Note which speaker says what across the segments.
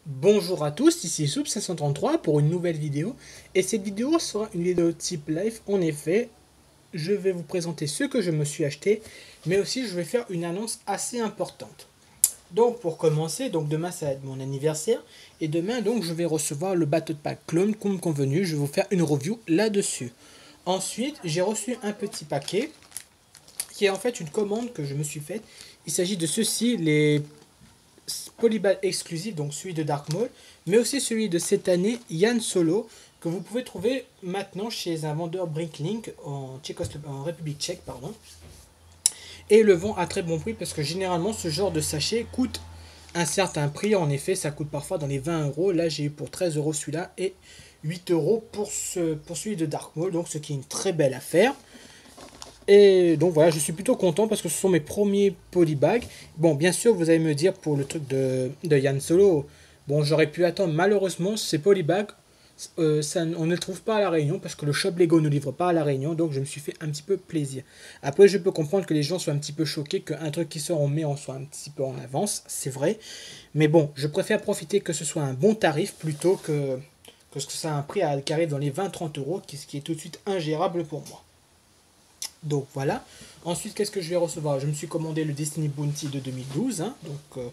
Speaker 1: Bonjour à tous, ici Soup533 pour une nouvelle vidéo. Et cette vidéo sera une vidéo type live. En effet, je vais vous présenter ce que je me suis acheté, mais aussi je vais faire une annonce assez importante. Donc pour commencer, donc demain ça va être mon anniversaire. Et demain donc je vais recevoir le Battle Pack Clone comme convenu. Je vais vous faire une review là-dessus. Ensuite, j'ai reçu un petit paquet qui est en fait une commande que je me suis faite. Il s'agit de ceci, les Polyball exclusif, donc celui de Dark Maul, mais aussi celui de cette année, Yann Solo, que vous pouvez trouver maintenant chez un vendeur Brinklink en République tchèque, pardon, et le vend à très bon prix parce que généralement ce genre de sachet coûte un certain prix. En effet, ça coûte parfois dans les 20 euros. Là, j'ai eu pour 13 euros celui-là et 8 euros pour celui de Dark Maul, donc ce qui est une très belle affaire. Et donc voilà, je suis plutôt content parce que ce sont mes premiers polybags. Bon, bien sûr, vous allez me dire pour le truc de Yann Solo, bon, j'aurais pu attendre. Malheureusement, ces polybags, on ne les trouve pas à La Réunion parce que le shop Lego ne livre pas à La Réunion. Donc je me suis fait un petit peu plaisir. Après, je peux comprendre que les gens soient un petit peu choqués qu'un truc qui sort en mai, on soit un petit peu en avance. C'est vrai. Mais bon, je préfère profiter que ce soit un bon tarif plutôt que ce soit un prix qui arrive dans les 20-30 euros, ce qui est tout de suite ingérable pour moi. Donc voilà. Ensuite, qu'est-ce que je vais recevoir? Je me suis commandé le Destiny Bounty de 2012. Hein, donc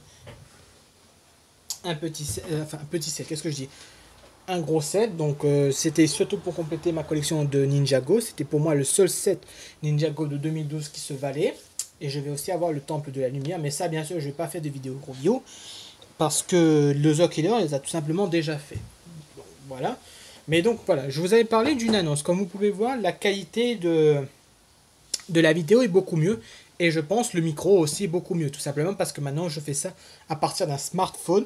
Speaker 1: un petit set, qu'est-ce que je dis? Un gros set. Donc c'était surtout pour compléter ma collection de Ninjago. C'était pour moi le seul set Ninjago de 2012 qui se valait. Et je vais aussi avoir le Temple de la Lumière. Mais ça, bien sûr, je ne vais pas faire de vidéo review. Parce que le Zokiller les a tout simplement déjà fait. Donc, voilà. Mais donc voilà, je vous avais parlé d'une annonce. Comme vous pouvez voir, la qualité de la vidéo est beaucoup mieux et je pense le micro aussi beaucoup mieux, tout simplement parce que maintenant je fais ça à partir d'un smartphone.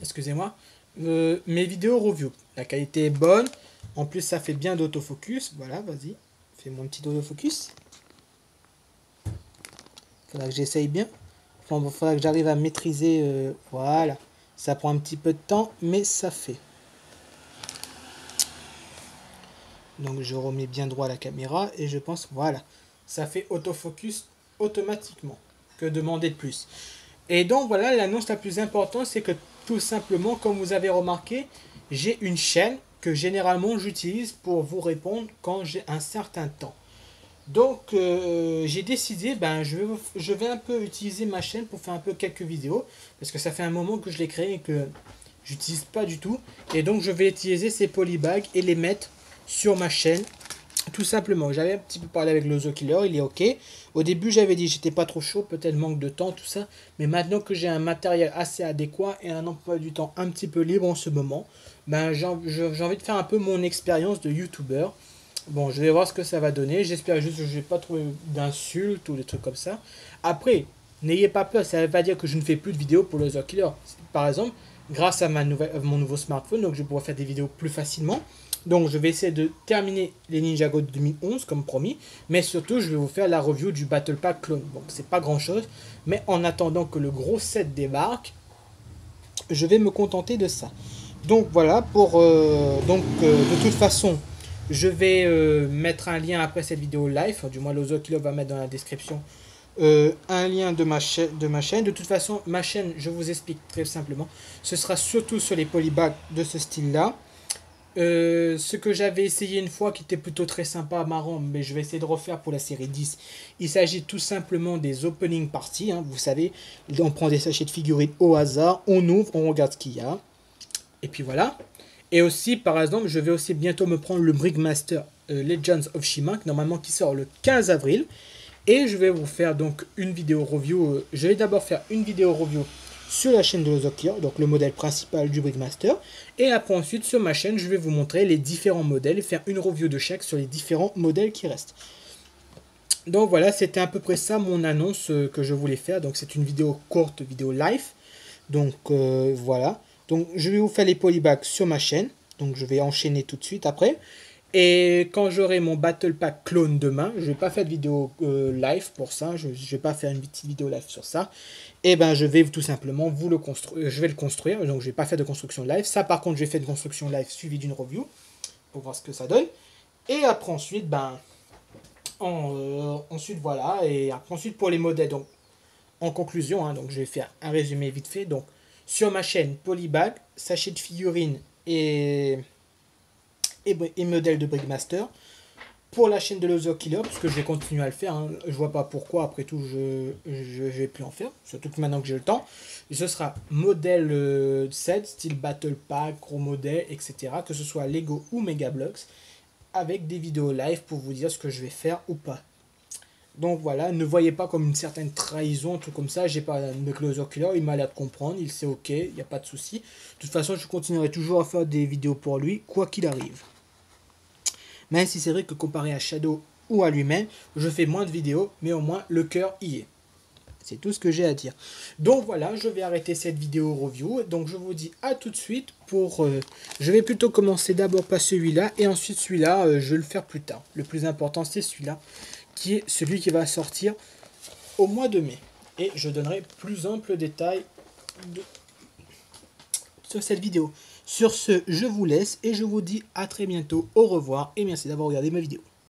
Speaker 1: Excusez-moi. Mes vidéos review, la qualité est bonne, en plus ça fait bien d'autofocus. Voilà, vas-y, fais mon petit autofocus. Faudra que j'essaye bien. Enfin, faudra que j'arrive à maîtriser. Voilà, ça prend un petit peu de temps, mais ça fait. Donc je remets bien droit à la caméra et je pense, voilà, ça fait autofocus automatiquement. Que demander de plus? Et donc voilà, l'annonce la plus importante, c'est que tout simplement, comme vous avez remarqué, j'ai une chaîne que généralement j'utilise pour vous répondre quand j'ai un certain temps. Donc j'ai décidé, je vais un peu utiliser ma chaîne pour faire un peu quelques vidéos, parce que ça fait un moment que je l'ai créé et que j'utilise pas du tout. Et donc je vais utiliser ces polybags et les mettre sur ma chaîne. Tout simplement, j'avais un petit peu parlé avec le Killer, il est ok. Au début, j'avais dit j'étais pas trop chaud, peut-être manque de temps, tout ça. Mais maintenant que j'ai un matériel assez adéquat et un emploi du temps un petit peu libre en ce moment, j'ai envie de faire un peu mon expérience de YouTuber. Bon, je vais voir ce que ça va donner. J'espère juste que je vais pas trouver d'insultes ou des trucs comme ça. Après, n'ayez pas peur, ça ne veut pas dire que je ne fais plus de vidéos pour le Killer. Par exemple, grâce à mon nouveau smartphone, donc je vais pouvoir faire des vidéos plus facilement. Donc je vais essayer de terminer les Ninjago de 2011 comme promis, mais surtout je vais vous faire la review du Battle Pack Clone. Donc c'est pas grand chose, mais en attendant que le gros set débarque, je vais me contenter de ça. Donc voilà, de toute façon, je vais mettre un lien après cette vidéo live, du moins l'Ozo Kilo va mettre dans la description un lien de ma chaîne. De toute façon, ma chaîne, je vous explique très simplement, ce sera surtout sur les polybags de ce style-là. Ce que j'avais essayé une fois qui était plutôt très sympa, marrant, mais je vais essayer de refaire pour la série 10. Il s'agit tout simplement des opening parties. Hein, vous savez, on prend des sachets de figurines au hasard, on ouvre, on regarde ce qu'il y a. Et puis voilà. Et aussi, par exemple, je vais aussi bientôt me prendre le Brickmaster Legends of Shima, normalement qui sort le 15 avril. Et je vais vous faire donc une vidéo review. Je vais d'abord faire une vidéo review sur la chaîne de Ozokir, donc le modèle principal du Brickmaster. Et après ensuite sur ma chaîne, je vais vous montrer les différents modèles et faire une review de chaque sur les différents modèles qui restent. Donc voilà, c'était à peu près ça mon annonce que je voulais faire. Donc c'est une vidéo courte, vidéo live. Donc voilà. Donc je vais vous faire les polybags sur ma chaîne. Donc je vais enchaîner tout de suite après. Et quand j'aurai mon Battle Pack clone demain, je vais pas faire de vidéo live pour ça, je vais pas faire une petite vidéo live sur ça. Et ben je vais tout simplement vous le construire, je vais le construire, donc je vais pas faire de construction live. Ça par contre, je vais faire une construction live suivie d'une review pour voir ce que ça donne. Et après ensuite, ensuite voilà, et après ensuite pour les modèles. Donc en conclusion, hein, donc je vais faire un résumé vite fait. Donc sur ma chaîne Polybag, sachet de figurines et modèle de Brickmaster. Pour la chaîne de Loser Killer, parce que je vais continuer à le faire, hein. Je vois pas pourquoi, après tout, je vais plus en faire, surtout que maintenant que j'ai le temps. Et ce sera modèle set, style Battle Pack, gros modèle, etc. Que ce soit Lego ou Megablocks, avec des vidéos live pour vous dire ce que je vais faire ou pas. Donc voilà, ne voyez pas comme une certaine trahison, un truc comme ça. J'ai pas de Loser Killer, il m'a l'air de comprendre, il sait ok, il n'y a pas de souci. De toute façon, je continuerai toujours à faire des vidéos pour lui, quoi qu'il arrive. Même si c'est vrai que comparé à Shadow ou à lui-même, je fais moins de vidéos, mais au moins le cœur y est. C'est tout ce que j'ai à dire. Donc voilà, je vais arrêter cette vidéo review. Donc je vous dis à tout de suite pour... je vais plutôt commencer d'abord par celui-là, et ensuite celui-là, je vais le faire plus tard. Le plus important, c'est celui-là, qui est celui qui va sortir au mois de mai. Et je donnerai plus ample détail sur cette vidéo. Sur ce, je vous laisse et je vous dis à très bientôt. Au revoir et merci d'avoir regardé ma vidéo.